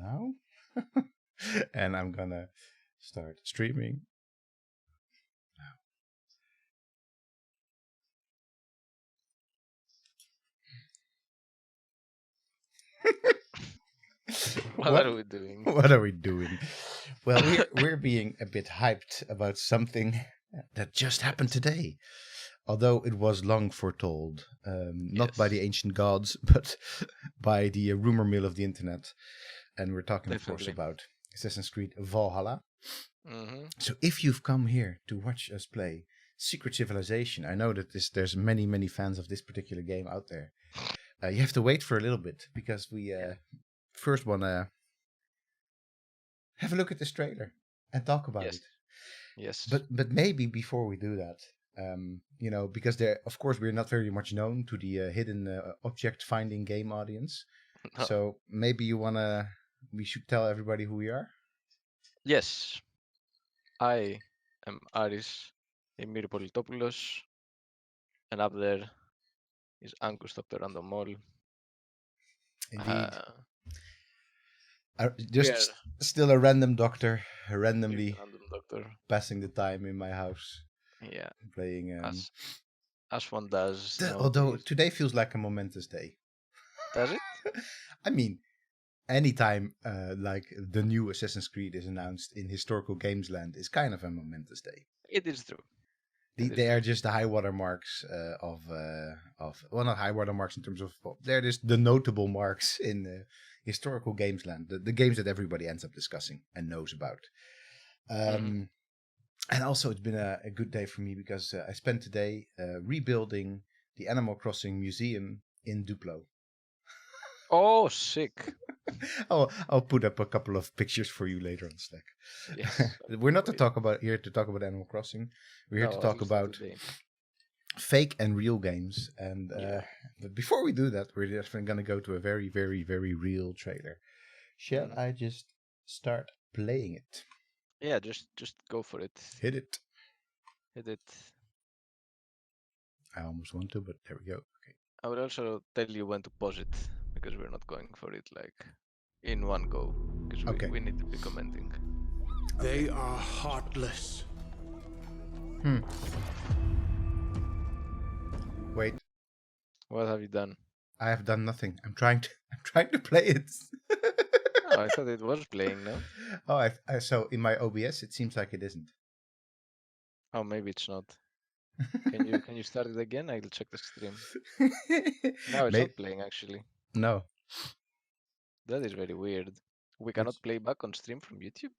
now. And I'm gonna start streaming now. What are we doing? What are we doing? Well, we're being a bit hyped about something that just happened today. Although it was long foretold, not by the ancient gods, but by the rumor mill of the internet. And we're talking, of course, about Assassin's Creed Valhalla. Mm-hmm. So if you've come here to watch us play Secret Civilization, I know that there's many fans of this particular game out there. You have to wait for a little bit, because we first want to have a look at this trailer and talk about it. Yes. But maybe before we do that, because of course, we're not very much known to the hidden object finding game audience. No. So maybe we should tell everybody who we are. Yes. I am Aris Politovoulos, and up there is Angus Dr. Random Mall. Indeed. Just still a random doctor, randomly passing the time in my house. Yeah. Playing. As one does. Although today feels like a momentous day. Does it? I mean, anytime like the new Assassin's Creed is announced in historical games land is kind of a momentous day. It is true. They are just the high water marks of not high water marks in terms of, they're just the notable marks in historical games land, the games that everybody ends up discussing and knows about. And also it's been a good day for me, because I spent today rebuilding the Animal Crossing museum in Duplo. Oh, sick. I'll put up a couple of pictures for you later on Slack. Yes, We're not here to talk about Animal Crossing. We're here to talk about fake and real games. And but before we do that, we're just going to go to a very, very, very real trailer. Shall I just start playing it? Yeah, just go for it. Hit it. I almost want to, but there we go. Okay. I will also tell you when to pause it, because we're not going for it like in one go, because we need to be commenting. They are heartless. Wait. What have you done? I have done nothing. I'm trying to play it. Oh, I thought it was playing now. Oh, so in my OBS it seems like it isn't. Oh, maybe it's not. Can you start it again? I'll check the stream. No, it's not playing actually. No. That is very weird. We cannot play back on stream from YouTube?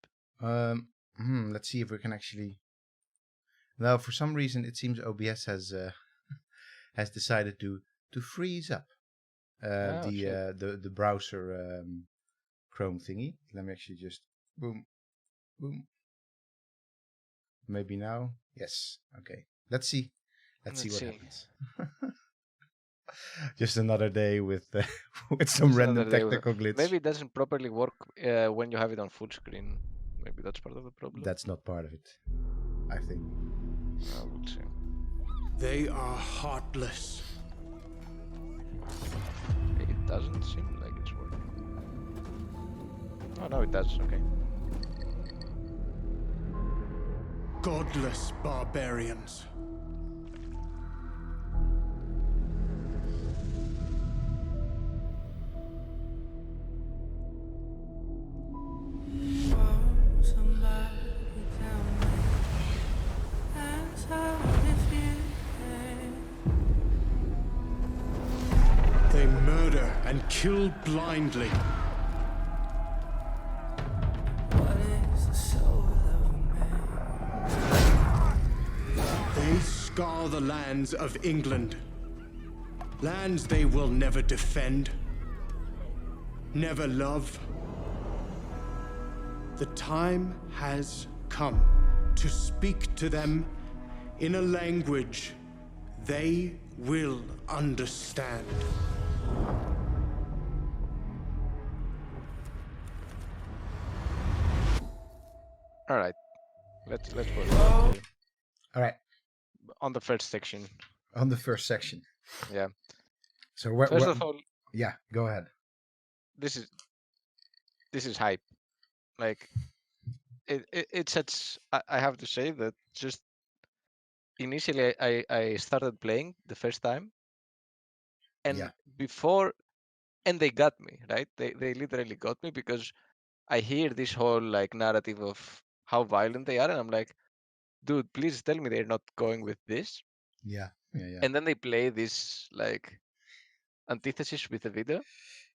Let's see if we can actually. No, for some reason it seems OBS has decided to freeze up the browser Chrome thingy. Let me actually just boom. Maybe now. Yes. Okay. Let's see what happens. Just another day with some random technical glitch. Maybe it doesn't properly work when you have it on full screen. Maybe that's part of the problem. That's not part of it, I think. We'll see. They are heartless. It doesn't seem like it's working. Oh, no, it does. Okay. Godless barbarians. They murder and kill blindly. They scour the lands of England. Lands they will never defend, never love. The time has come to speak to them in a language they will understand. All right. Let's go. All right. On the first section. On the first section. Yeah. So first of all. Yeah, go ahead. This is this is hype. Like it's such. I have to say that just initially I started playing the first time, and before, and they got me, right. They literally got me, because I hear this whole like narrative of how violent they are, and I'm like, dude, please tell me they're not going with this. Yeah. And then they play this like antithesis with the video,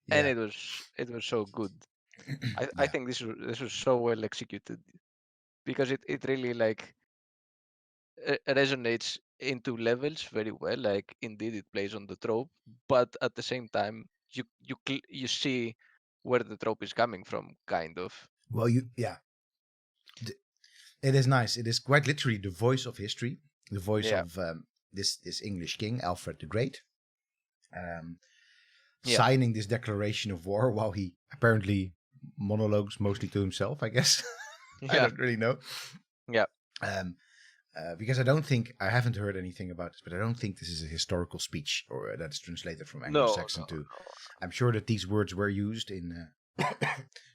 and Yeah. it was so good. I Yeah. think this was so well executed, because it really like resonates into levels very well. Like indeed it plays on the trope, but at the same time you see where the trope is coming from, kind of. Well, it is nice. It is quite literally the voice of history, the voice Yeah. of this English king, Alfred the Great, Yeah. signing this declaration of war while he apparently monologues mostly to himself, I guess. I don't really know. Yeah. Because I haven't heard anything about this, but I don't think this is a historical speech or that is translated from No, Anglo-Saxon to. I'm sure that these words were used in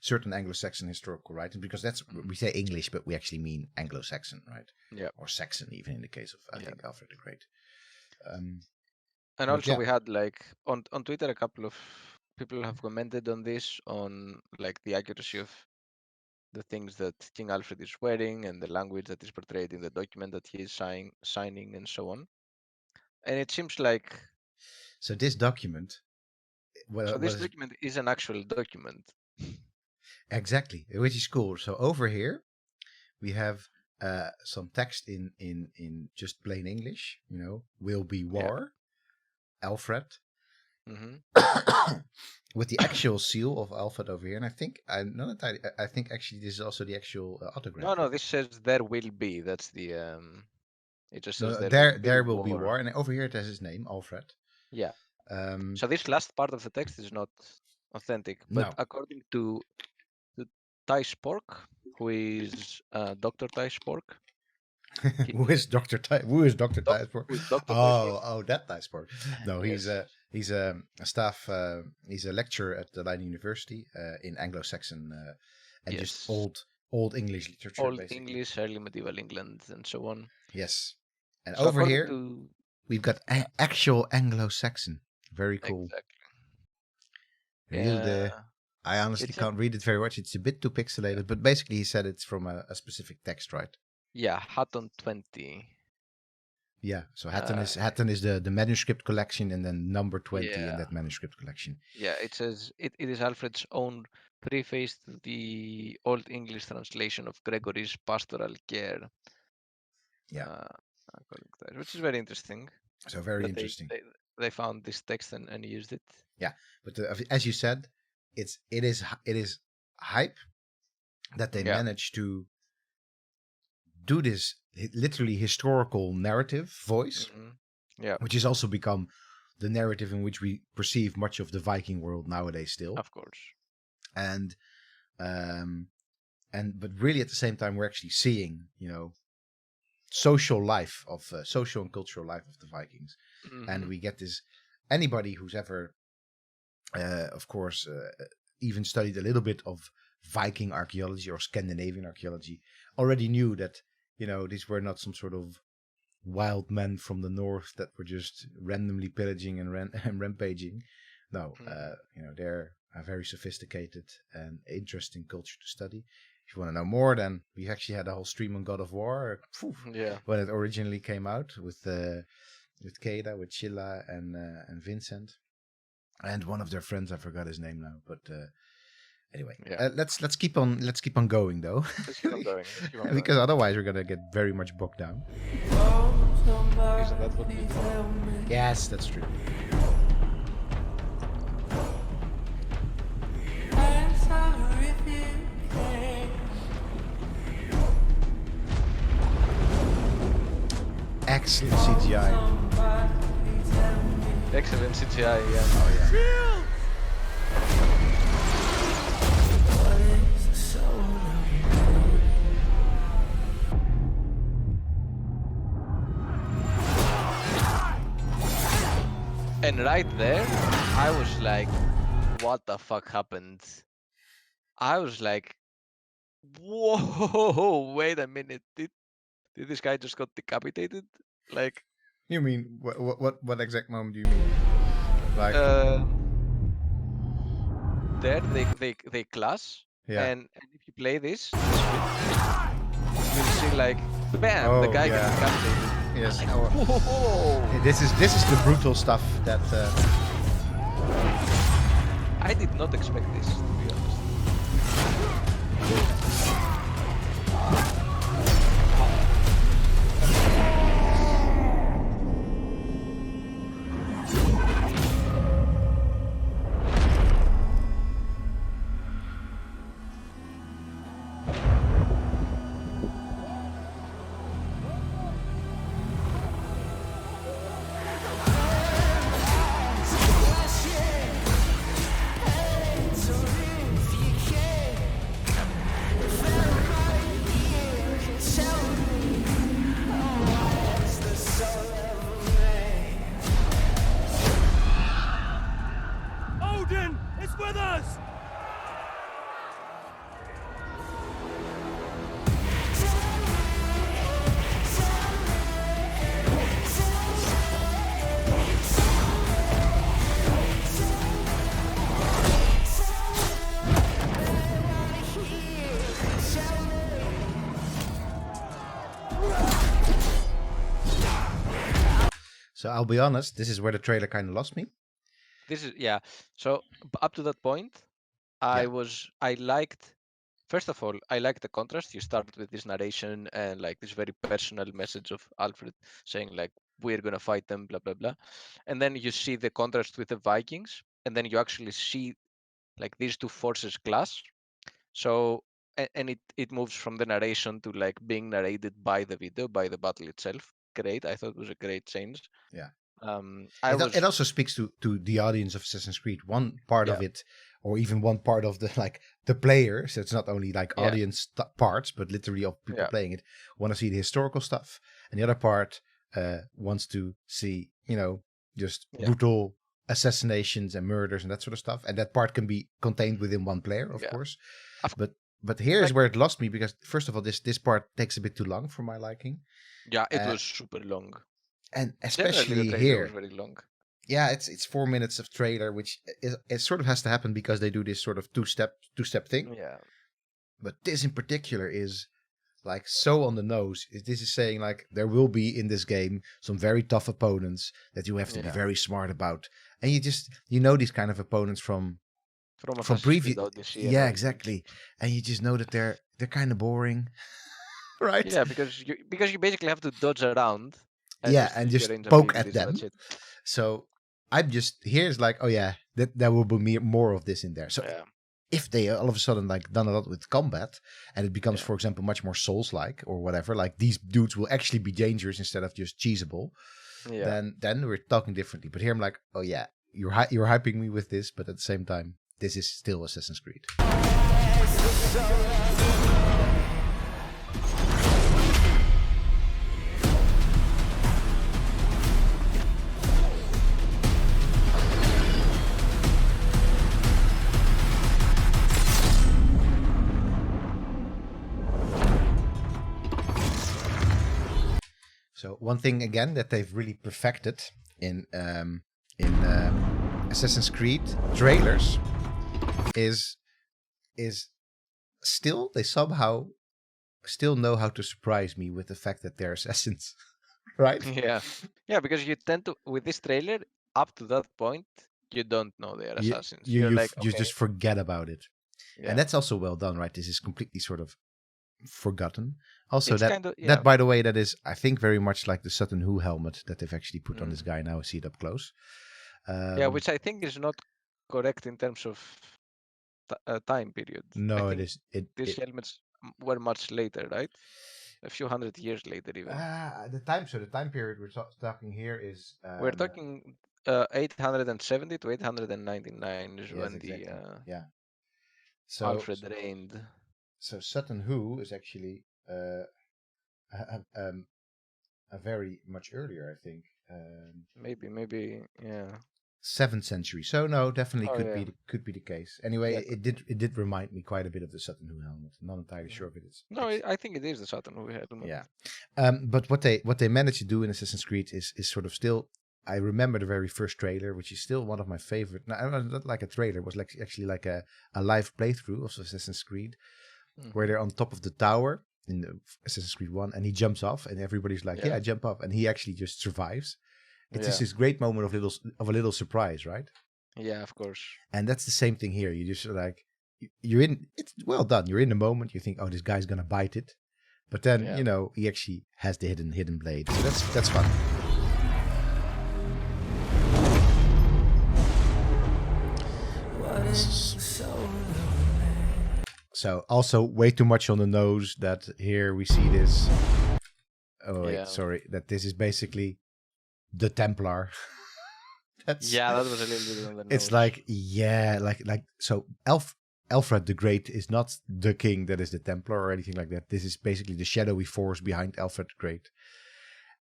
certain Anglo-Saxon historical writings, because we say English, but we actually mean Anglo-Saxon, right? Yeah. Or Saxon, even in the case of I think Alfred the Great. And also we had like on Twitter a couple of people have commented on this, on like the accuracy of the things that King Alfred is wearing and the language that is portrayed in the document that he is signing and so on. And it seems like so this document. This document is an actual document. Exactly, which is cool. So over here we have some text in just plain English. Will be war, Alfred. With the actual seal of Alfred over here, and I think I think actually this is also the actual autograph. No, this says there will be. That's the it just says there will be war, and over here it has his name, Alfred. Yeah. So this last part of the text is not authentic, but according to Ty Spork, who is Dr. Ty Spork. Who is Dr. Ty Spork? Oh, that Ty Spork. No, he's a staff. He's a lecturer at the Leiden University in Anglo-Saxon and just old English literature. Old basically. English, early medieval England, and so on. Yes, and so over here we've got actual Anglo-Saxon. Very cool. Exactly. I honestly can't read it very much. It's a bit too pixelated, but basically he said it's from a specific text, right? Yeah, Hatton 20. Yeah, so Hatton is the manuscript collection, and then number 20 in that manuscript collection. Yeah, it says it is Alfred's own preface to the Old English translation of Gregory's Pastoral Care. Yeah, which is very interesting. So very interesting. They found this text and used it. Yeah, but as you said, it is hype that they managed to do this literally historical narrative voice, which has also become the narrative in which we perceive much of the Viking world nowadays still. Of course. And but really at the same time we're actually seeing, social life of social and cultural life of the Vikings. And we get this, anybody who's ever of course even studied a little bit of Viking archaeology or Scandinavian archaeology already knew that these were not some sort of wild men from the north that were just randomly pillaging and rampaging. No, they're a very sophisticated and interesting culture to study. If you want to know more, then we actually had a whole stream on God of War. When it originally came out with Keda, with Chilla and Vincent, and one of their friends. I forgot his name now, but anyway, let's keep on going though. Let's keep on going. Because otherwise we're gonna get very much bogged down. Isn't that what we thought? Yes, that's true. Excellent CGI. Excellent CGI, yeah. Oh, yeah. And right there, I was like, what the fuck happened? I was like, whoa, wait a minute. Did this guy just got decapitated? Like, You mean what exact moment do you mean? Like there they clash, yeah. and if you play this bit, you'll see like, bam, the Oh guy gets yeah. decapitated. Yes. Like, Oh, whoa! this is the brutal stuff that. I did not expect this, to be honest. Odin is with us! So I'll be honest, this is where the trailer kind of lost me. This is, yeah. So up to that point, I liked, first of all, I liked the contrast. You start with this narration and like this very personal message of Alfred saying like, we're gonna fight them, blah blah blah, and then you see the contrast with the Vikings, and then you actually see like these two forces clash. So and it moves from the narration to like being narrated by the video, by the battle itself. Great, I thought it was a great change. Yeah. I It was, also speaks to the audience of Assassin's Creed. One part of yeah, it, or even one part of the like the player. So it's not only like yeah, audience parts, but literally of people yeah, playing it want to see the historical stuff, and the other part wants to see just yeah, brutal assassinations and murders and that sort of stuff. And that part can be contained within one player, of yeah. course. Of, But here is like, where it lost me because first of all, this part takes a bit too long for my liking, yeah, it uh, was super long. and Generally, the especially trailer was here. very long. Yeah, it's 4 minutes of trailer, which it sort of has to happen because they do this sort of two step thing. Yeah, But this in particular is like so on the nose. This is saying like there will be in this game some very tough opponents that you have to be yeah. very smart about, and you know these kind of opponents from From from Assassin's previous. Creed Odyssey and Yeah, everything. exactly, and you just know that they're kind of boring, right? Yeah, because you basically have to dodge around and Yeah, just and use your just range poke at abilities, and that's them. it. So I'm just here's like, oh yeah, that there will be more of this in there. So Yeah, if they all of a sudden like done a lot with combat and it becomes, yeah, for example, much more Souls-like or whatever, like these dudes will actually be dangerous instead of just cheesable, yeah. then we're talking differently. But here I'm like, oh yeah, you're hyping me with this, but at the same time, this is still Assassin's Creed. So one thing again that they've really perfected in Assassin's Creed trailers is still they somehow still know how to surprise me with the fact that they're assassins, right? Yeah, yeah. Because you tend to, with this trailer, up to that point, you don't know they are You assassins. you You're you, like, you okay, just forget about it, and yeah. that's also well done, right? This is completely sort of forgotten. Also, It's kind of, that yeah, by the way, that is I think very much like the Sutton Hoo helmet that they've actually put on mm. this guy. Now I see it up close. Yeah, Um, which I think is not correct in terms of time period. I no, it think is it these it. helmets were much later, right? A few hundred years later, even. The time period we're talking here is We're talking 870 to 899 is yes, when the exactly, yeah. So Alfred reigned. so Sutton Hoo is actually a, a very much earlier, I think. Maybe, yeah. 7th century. So no, definitely Oh, could be the case. Anyway, Yeah. it did remind me quite a bit of the Sutton Hoo helmet. I'm not entirely sure if it is. No, I think it is the Saturn we had. Yeah. But what they managed to do in Assassin's Creed is sort of still. I remember the very first trailer, which is still one of my favorite. Not like a trailer, it was like actually like a live playthrough of Assassin's Creed, where they're on top of the tower in the Assassin's Creed 1, and he jumps off, and everybody's like, "Yeah, jump off," and he actually just survives. It's just this great moment of a little surprise, right? Yeah, of course. And that's the same thing here. You just like you're in. It's well done. You're in the moment. You think, "Oh, this guy's gonna bite it," but then he actually has the hidden blade. So that's fun. So also way too much on the nose that here we see this. Oh wait, sorry. That this is basically the Templar. That was a little bit on the nose. It's like so Alfred the Great is not the king that is the Templar or anything like that. This is basically the shadowy force behind Alfred the Great.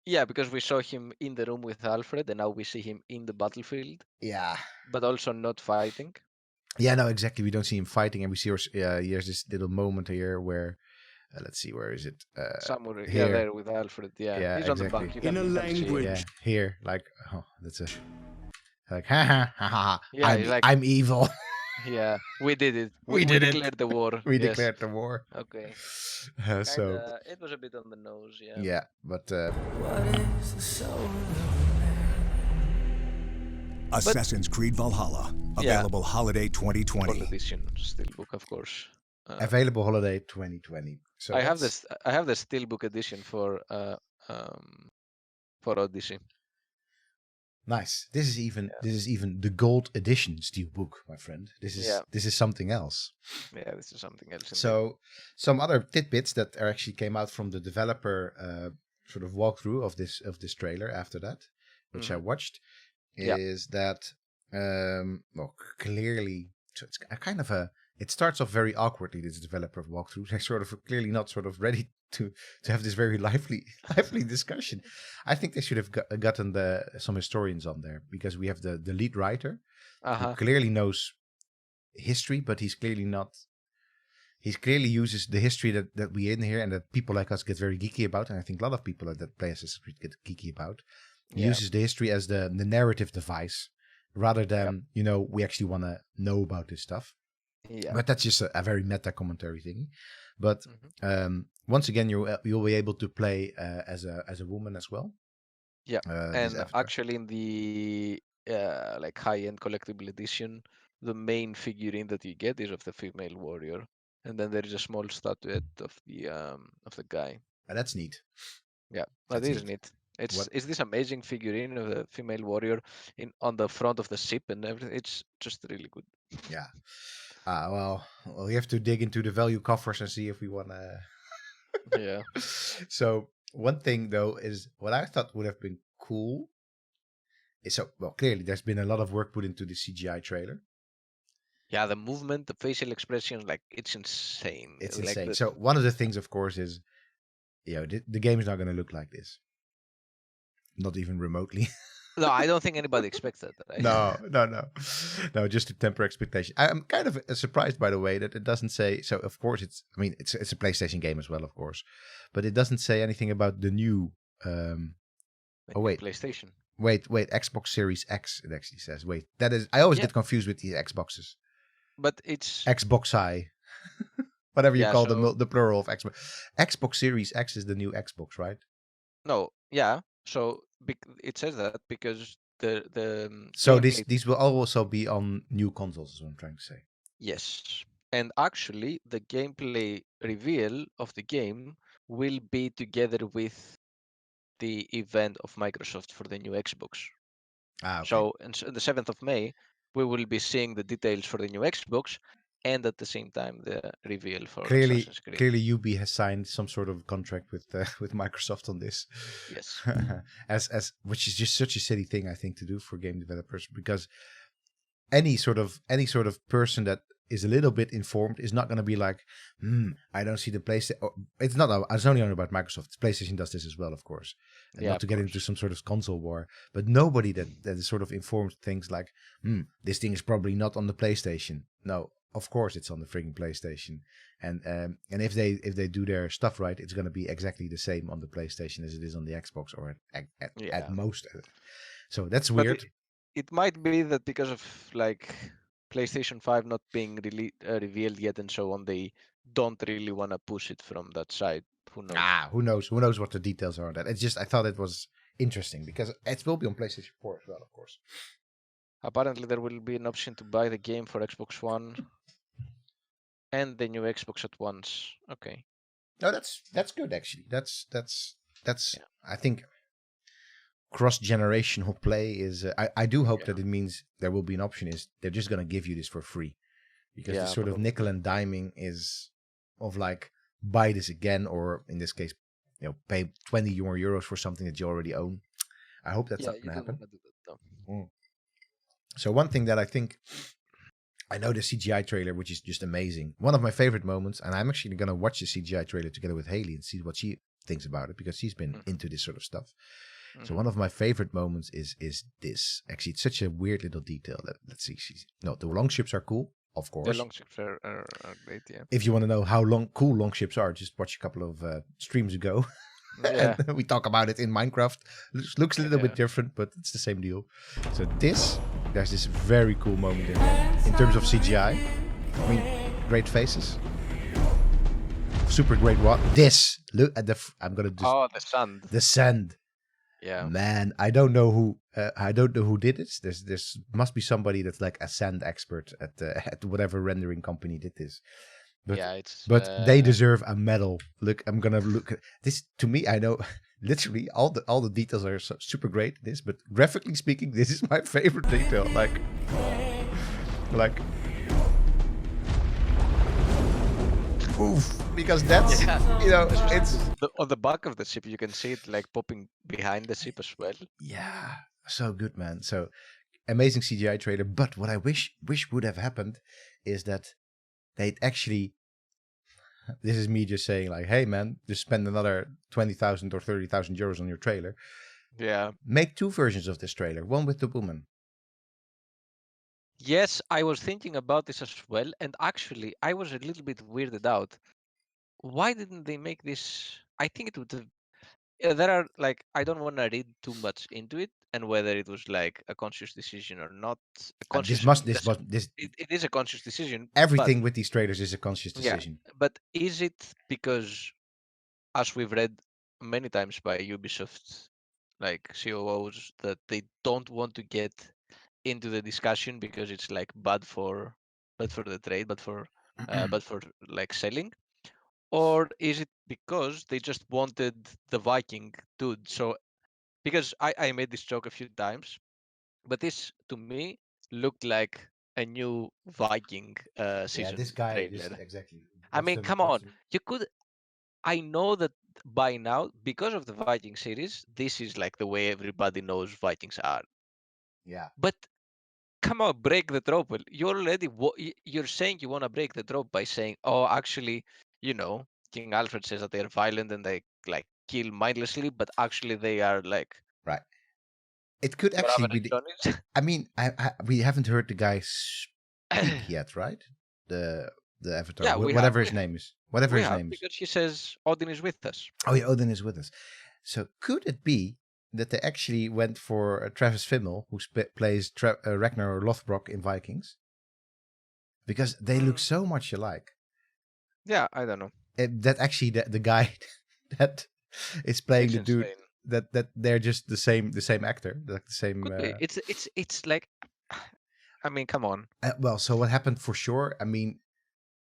Yeah, because we saw him in the room with Alfred, and now we see him in the battlefield. Yeah. But also not fighting. Yeah, no, exactly. We don't see him fighting, and we see here's this little moment here where, let's see, where is it? Somewhere here. There with Alfred. Yeah, he's exactly. on the bank. In a language. Yeah, here, like, that's a, like, ha ha ha. Yeah, I'm evil. Yeah, we did it. We did it. Declared the war. We declared the war. Okay. So it was a bit on the nose. Yeah. Yeah, but. What is the soul Assassin's Creed Valhalla, available holiday 2020. Full edition steelbook, of course. Available holiday 2020. So I have the steelbook edition for Odyssey. Nice. This is even the gold edition steelbook, my friend. This is something else. Yeah, this is something else. So some other tidbits that actually came out from the developer sort of walkthrough of this trailer after that, which I watched, is that clearly, so it's a kind of it starts off very awkwardly, this developer walkthrough. They're sort of clearly not sort of ready to have this very lively discussion. I think they should have gotten some historians on there, because we have the lead writer who clearly knows history, but he's clearly uses the history that we in here and that people like us get very geeky about, and I think a lot of people that play Assassin's Creed get geeky about. He uses the history as the narrative device rather than we actually want to know about this stuff. Yeah. But that's just a very meta commentary thing. But once again, you'll be able to play as a woman as well. Yeah, and actually in the like high-end collectible edition, the main figurine that you get is of the female warrior, and then there is a small statuette of the guy. And that's neat. Yeah, that is neat. It's this amazing figurine of the female warrior on the front of the ship and everything. It's just really good. Yeah. Well, we have to dig into the value coffers and see if we want to. Yeah. So one thing though is what I thought would have been cool. Is clearly there's been a lot of work put into the CGI trailer. Yeah, the movement, the facial expression, like it's insane. It's insane. So one of the things, of course, is the game is not going to look like this. Not even remotely. No, I don't think anybody expects that. Right? No, just to temper expectation. I'm kind of surprised, by the way, that it doesn't say. So, of course, it's a PlayStation game as well, of course, but it doesn't say anything about the new. PlayStation. Wait, Xbox Series X. It actually says. Wait, that is. I always get confused with the Xboxes. But it's Xbox I. Whatever you call the plural of Xbox. Xbox Series X is the new Xbox, right? No, yeah. So it says that because the so these will also be on new consoles, is what I'm trying to say. Yes, and actually the gameplay reveal of the game will be together with the event of Microsoft for the new Xbox. Okay. So on the 7th of May, we will be seeing the details for the new Xbox, and at the same time the reveal for Assassin's Creed. Clearly, UB has signed some sort of contract with Microsoft on this. Yes, as which is just such a silly thing, I think, to do for game developers, because any sort of person that is a little bit informed is not going to be like, I don't see the PlayStation. It's not. It's only about Microsoft. PlayStation does this as well, of course. And not to get into some sort of console war, but nobody that is sort of informed thinks like, this thing is probably not on the PlayStation. No, of course it's on the frigging PlayStation. And if they do their stuff right, it's going to be exactly the same on the PlayStation as it is on the Xbox, or at most. So that's weird. It might be that because of like PlayStation 5 not being really revealed yet and so on, they don't really want to push it from that side. Who knows? Who knows? Who knows what the details are on that? It's just, I thought it was interesting because it will be on PlayStation 4 as well, of course. Apparently there will be an option to buy the game for Xbox One and the new Xbox at once. Okay. No, that's good actually. That's I think cross-generational play is. I do hope that it means there will be an option. Is they're just gonna give you this for free, because the sort of nickel and diming is of like, buy this again, or in this case, pay 20 more euros for something that you already own. I hope that's not gonna happen. So one thing that I think, I know the CGI trailer, which is just amazing. One of my favorite moments, and I'm actually gonna watch the CGI trailer together with Haley and see what she thinks about it, because she's been into this sort of stuff. So one of my favorite moments is this. Actually, it's such a weird little detail. Let's see. The long ships are cool, of course. The long ships are great, yeah. If you want to know how cool long ships are, just watch a couple of streams ago. Yeah. And we talk about it in Minecraft. Looks a little bit different, but it's the same deal. So there's this very cool moment in terms of CGI. I mean, great faces. Super great what? Look at I'm gonna do. Oh, the sand. The sand. Yeah. Man, I don't know who did it. There's must be somebody that's like a sand expert at whatever rendering company did this. But they deserve a medal. Look, I'm gonna look at this. To me, I know literally all the details are super great in this, but graphically speaking, this is my favorite detail. Like oof, because that's it's on the back of the ship. You can see it like popping behind the ship as well. Yeah, so good, man. So amazing CGI trailer. But what I wish would have happened is that they'd actually. This is me just saying like, hey man, just spend another 20,000 or 30,000 euros on your trailer. Yeah. Make 2 versions of this trailer. One with the woman. Yes, I was thinking about this as well, and actually, I was a little bit weirded out. Why didn't they make this? I think it would have. There are like, I don't want to read too much into it, and whether it was like a conscious decision or not. It is a conscious decision. Everything with these trailers is a conscious decision. Yeah, but is it because, as we've read many times by Ubisoft, like COOs, that they don't want to get into the discussion because it's like bad for the trade, but for like selling? Or is it because they just wanted the Viking dude? So, because I made this joke a few times, but this to me looked like a new Viking season. Yeah, this guy trailer. exactly. I mean, come on, you could. I know that by now, because of the Viking series, this is like the way everybody knows Vikings are. Yeah. But come on, break the trope. You're saying you want to break the trope by saying, oh, actually, King Alfred says that they're violent and they like kill mindlessly, but actually they are like. Right. It could actually be. I mean, we haven't heard the guy speak yet, right? The Avatar, yeah, whatever his name is, because he says Odin is with us. Oh yeah, Odin is with us. So could it be that they actually went for Travis Fimmel, who plays Ragnar Lothbrok in Vikings? Because they look so much alike. Yeah, I don't know. That actually the guy that is playing the dude, that they're just the same actor, like the same. It's like, I mean, come on. Well, so what happened for sure? I mean,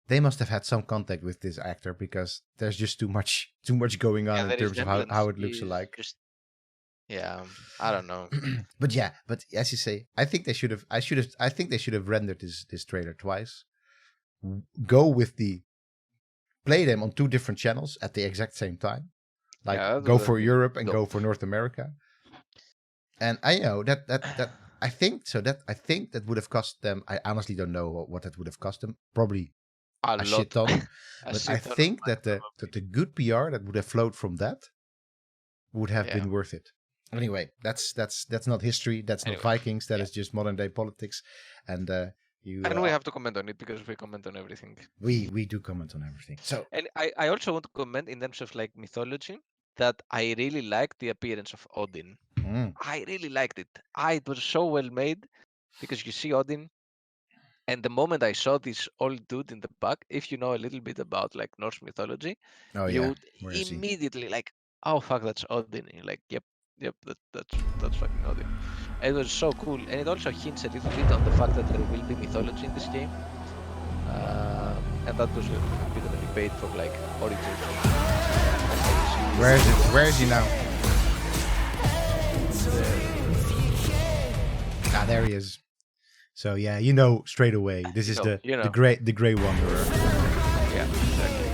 they must have had some contact with this actor, because there's just too much going on in terms of how it looks alike. Yeah, I don't know. but as you say, I think they should have rendered this trailer twice. Play them on 2 different channels at the exact same time. Like go for Europe and go for North America. And I know that I think so. I think that would have cost them. I honestly don't know what that would have cost them. Probably A a lot. shit ton. A But shit I ton of think money, that the good PR that would have flowed from that would have Yeah. been worth it. Anyway, that's not history. That's not Anyway, Vikings. That yeah. is just modern day politics. And you And we have to comment on it because we comment on everything. we do comment on everything. So And I also want to comment in terms of like mythology that I really liked the appearance of Odin. I really liked it. It was so well made because you see Odin, and the moment I saw this old dude in the back, if you know a little bit about like Norse mythology, oh you yeah, would where is he? immediately like, oh fuck, that's Odin. And you're like, yep, that's fucking Odin. It was so cool, and it also hints a little bit on the fact that there will be mythology in this game, and that was a bit of a debate for like origins. Where is it? Where is he now? Ah, there he is. So yeah, you know straight away. This is the Grey Wanderer. Yeah, exactly.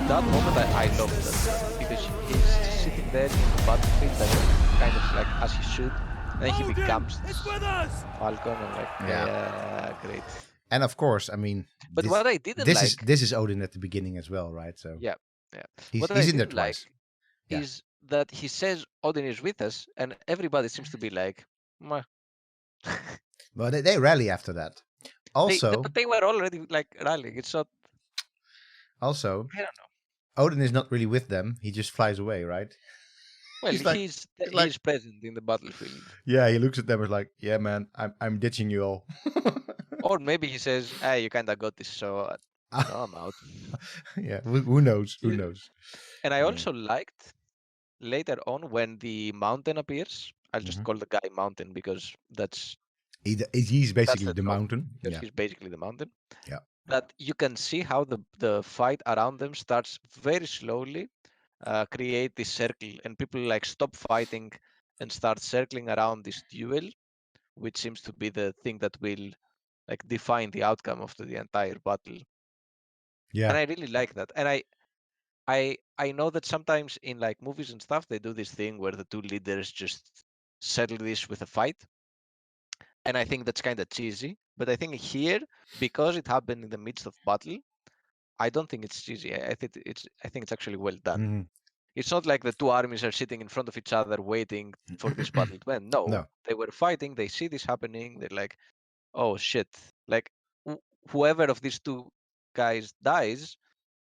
That moment I loved that because he's just sitting there in the battlefield, like kind of like as he should, and then he becomes this Falcon, and like yeah, great. And of course, I mean, But what I didn't this is Odin at the beginning as well, right? So yeah. he's I in there didn't twice. Is that he says Odin is with us, and everybody seems to be like, meh. Well, they rally after that. Also, but they were already like rallying. It's not. Also, I don't know. Odin is not really with them. He just flies away, right? Well, he's he's present in the battlefield. Yeah, he looks at them as like, yeah, man, I'm ditching you all. Or maybe he says, hey, you kind of got this, so I'm out. Yeah, who knows? Who knows? And I also liked later on when the mountain appears. I'll just call the guy Mountain because he's basically the job, mountain. Because he's basically the mountain. Yeah. That you can see how the fight around them starts very slowly, create this circle, and people like stop fighting and start circling around this duel, which seems to be the thing that will like define the outcome of the entire battle. Yeah. And I really like that. And I know that sometimes in like movies and stuff they do this thing where the two leaders just settle this with a fight. And I think that's kind of cheesy. But I think here, because it happened in the midst of battle, I don't think it's cheesy. I think it's actually well done. Mm-hmm. It's not like the two armies are sitting in front of each other waiting for this battle to end. No, they were fighting. They see this happening. They're like, oh shit. Like whoever of these two guys dies,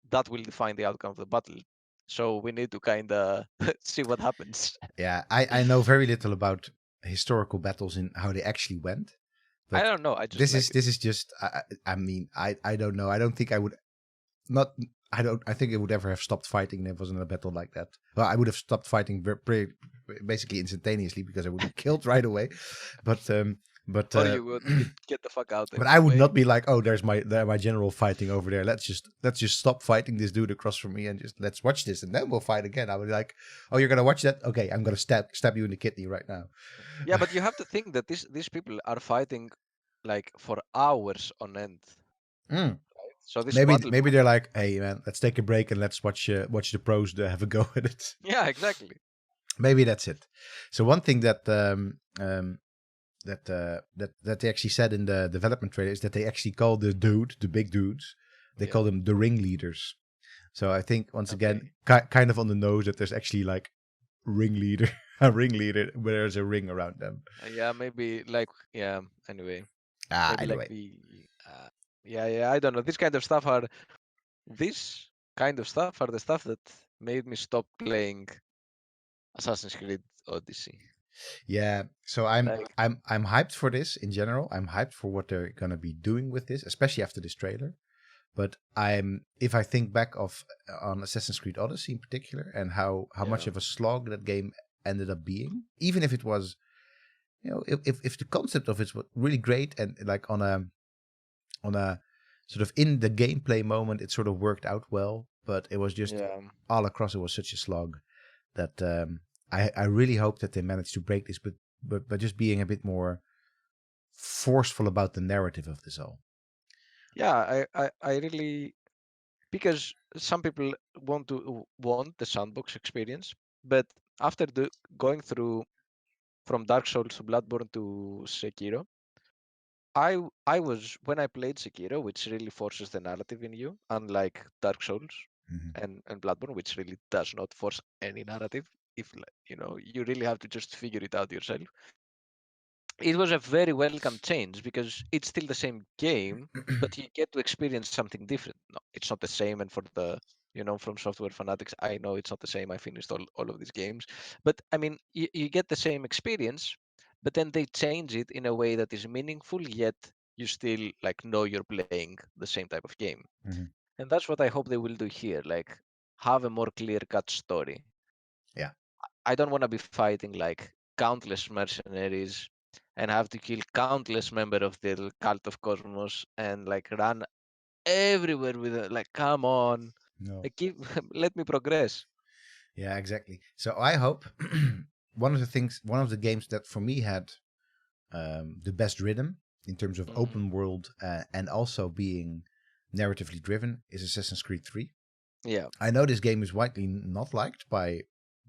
that will define the outcome of the battle. So we need to kind of see what happens. Yeah, I know very little about historical battles and how they actually went. But I don't know. this is just. I mean, I don't know. I don't think I would. Not. I think it would ever have stopped fighting if it wasn't a battle like that. Well, I would have stopped fighting basically instantaneously because I would be killed right away. But or you would get the fuck out. But I would not be like, oh, there's my general fighting over there. Let's just stop fighting this dude across from me and just let's watch this and then we'll fight again. I would be like, oh, you're gonna watch that? Okay, I'm gonna stab you in the kidney right now. Yeah, but you have to think that these people are fighting like for hours on end. Right? So this maybe they're like, hey man, let's take a break and let's watch the pros have a go at it. Yeah, exactly. Maybe that's it. So one thing that that they actually said in the development trailer is that they actually call the big dudes, they call them the ringleaders. So I think once again, kind of on the nose that there's actually like a ringleader where there's a ring around them. Yeah, maybe like anyway. Anyway. Like I don't know. This kind of stuff are the stuff that made me stop playing Assassin's Creed Odyssey. Yeah, so I'm hyped for this in general. I'm hyped for what they're gonna be doing with this, especially after this trailer. But if I think back on Assassin's Creed Odyssey in particular and how much of a slog that game ended up being, even if it was, if the concept of it was really great and like on a sort of in the gameplay moment it sort of worked out well, but it was just all across it was such a slog that I really hope that they manage to break this, but by just being a bit more forceful about the narrative of this all. Yeah, I really, because some people want the sandbox experience, but after going through from Dark Souls to Bloodborne to Sekiro. I was when I played Sekiro, which really forces the narrative in you, unlike Dark Souls and Bloodborne, which really does not force any narrative. If you really have to just figure it out yourself. It was a very welcome change because it's still the same game, but you get to experience something different. No, it's not the same. And for the from software fanatics, I know it's not the same. I finished all of these games, but I mean, you get the same experience, but then they change it in a way that is meaningful, yet you still like know you're playing the same type of game. And that's what I hope they will do here. Like have a more clear-cut story. Yeah. I don't want to be fighting like countless mercenaries and have to kill countless members of the cult of Cosmos and like run everywhere with it. Like, come on, No. like, let me progress. Yeah, exactly. So I hope one of the games that for me had the best rhythm in terms of open world and also being narratively driven is Assassin's Creed 3. Yeah. I know this game is widely not liked by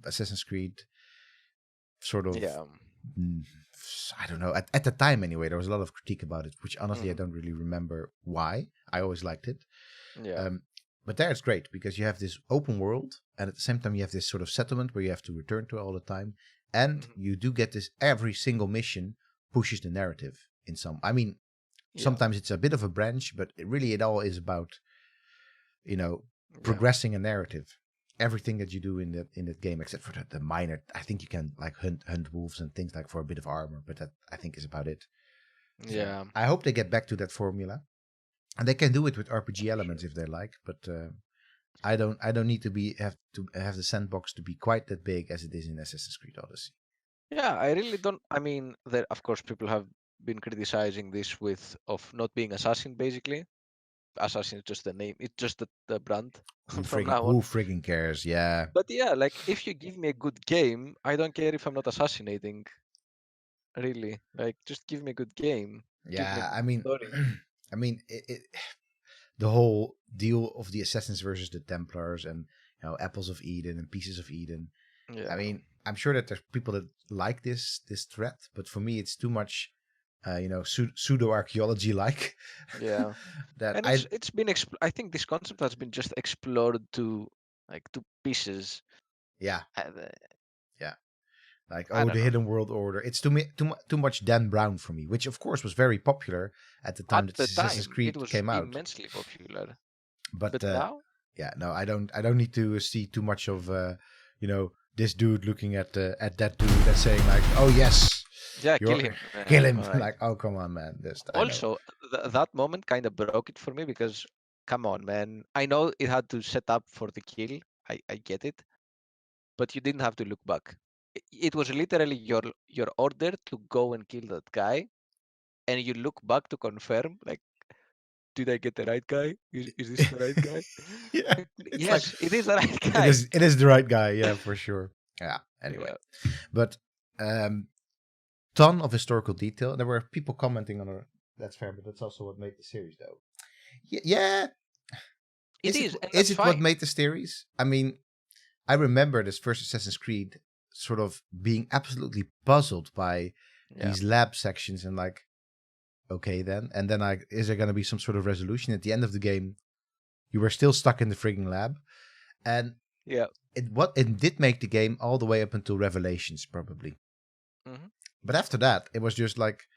Assassin's Creed sort of. Yeah. I don't know. At the time, anyway, there was a lot of critique about it, which honestly I don't really remember why. I always liked it. Yeah. But there it's great because you have this open world, and at the same time you have this sort of settlement where you have to return to all the time, and you do get this. Every single mission pushes the narrative in some. I mean, sometimes it's a bit of a branch, but it all is about, progressing a narrative. Everything that you do in that game, except for the minor, I think you can like hunt wolves and things like for a bit of armor, but that I think is about it. So Yeah. I hope they get back to that formula, and they can do it with RPG elements if they like. But I don't need to have the sandbox to be quite that big as it is in Assassin's Creed Odyssey. Yeah, I really don't. I mean, there of course people have been criticizing this of not being Assassin basically. Assassin is just the name. It's just the brand from now on. Who friggin' cares? Yeah. But yeah, like if you give me a good game, I don't care if I'm not assassinating. Really, like just give me a good game. Yeah, I mean, story. I mean, the whole deal of the Assassins versus the Templars and Apples of Eden and Pieces of Eden. Yeah. I mean, I'm sure that there's people that like this threat, but for me, it's too much, pseudo archaeology like. Yeah. That And it's been I think this concept has been just explored to pieces. Yeah. Yeah. Like, the Hidden World Order. It's too much Dan Brown for me, which of course was very popular at the time that Assassin's Creed came out. Immensely popular. But now? Yeah, no, I don't need to see too much of this dude looking at that dude and saying like, oh yes, yeah, kill him. Kill him. Right. Like, oh come on, man. Also, that moment kind of broke it for me because come on, man. I know it had to set up for the kill. I get it. But you didn't have to look back. It was literally your order to go and kill that guy, and you look back to confirm, like, did I get the right guy? Is this the right guy? Yeah. Yes, it is the right guy. It is the right guy, yeah, for sure. Yeah. Anyway. Yeah. But ton of historical detail. There were people commenting on it. That's fair, but that's also what made the series, though. Yeah. It is. Is it what made the series? I mean, I remember this first Assassin's Creed sort of being absolutely puzzled by these lab sections and like, okay then. And then is there going to be some sort of resolution at the end of the game? You were still stuck in the frigging lab. And it did make the game all the way up until Revelations, probably. Mm-hmm. But after that, it was just like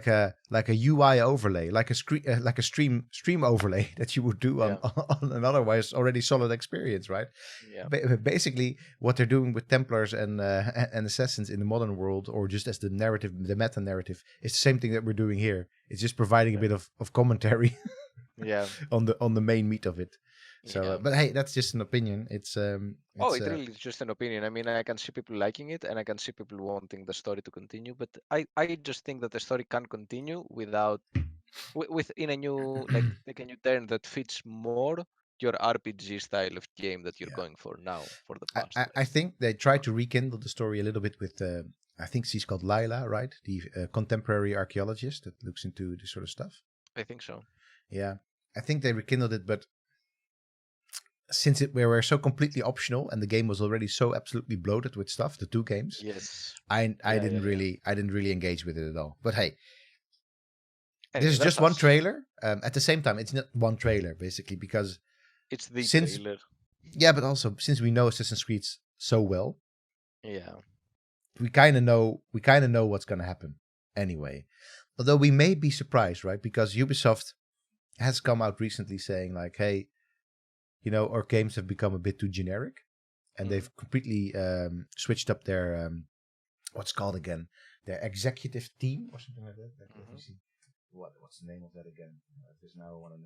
a UI overlay, like a stream overlay that you would do on an otherwise already solid experience, right? Yeah. Basically, what they're doing with Templars and Assassins in the modern world, or just as the narrative, the meta narrative, is the same thing that we're doing here. It's just providing a bit of commentary, on the main meat of it. So, but hey, that's just an opinion. It really is just an opinion. I mean, I can see people liking it, and I can see people wanting the story to continue. But I just think that the story can continue without, in a new like a new turn that fits more your RPG style of game that you're going for now for the past. I think they tried to rekindle the story a little bit with I think she's called Lila, right? The contemporary archaeologist that looks into this sort of stuff. I think so. Yeah, I think they rekindled it, but since we were so completely optional and the game was already so absolutely bloated with stuff, the 2 games, Yes. I Yeah, didn't really engage with it at all. But hey, Anyway, this is that's just one us. trailer. At the same time, it's not one trailer basically because It's the since trailer. yeah, but also since we know Assassin's Creed so well, Yeah. we kind of know what's going to happen anyway. Although we may be surprised, right? Because Ubisoft has come out recently saying like, hey, you know, our games have become a bit too generic, and they've completely switched up their what's called again, their executive team or something like that. Let me see. What's the name of that again? Because now I want to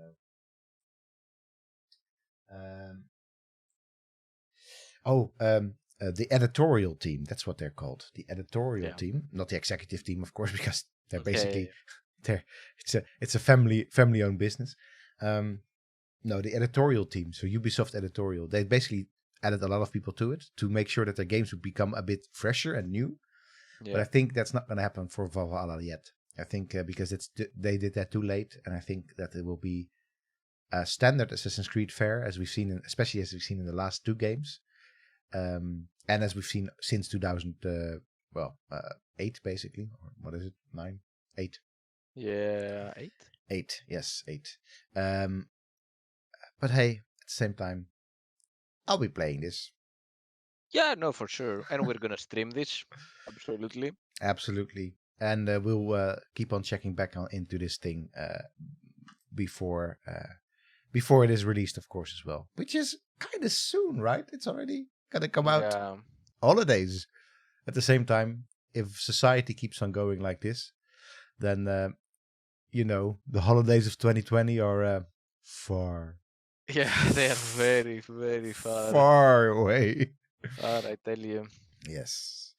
know. The editorial team. That's what they're called. The editorial team, not the executive team, of course, because they're basically it's a family owned business. No, the editorial team. So Ubisoft editorial. They basically added a lot of people to it to make sure that their games would become a bit fresher and new. Yeah. But I think that's not going to happen for Valhalla yet. I think because they did that too late, and I think that it will be a standard Assassin's Creed fare as we've seen, especially as we've seen in the last 2 games. And as we've seen since 2008, basically. Or what is it? 9? 8? Yeah, 8? 8, yes, 8. But hey, at the same time, I'll be playing this. Yeah, no, for sure. And we're going to stream this. Absolutely. Absolutely. And we'll keep on checking back into this thing before it is released, of course, as well. Which is kind of soon, right? It's already going to come out. Holidays. At the same time, if society keeps on going like this, then, the holidays of 2020 are far. Yeah, they are very, very far. Far away. Far, I tell you. Yes.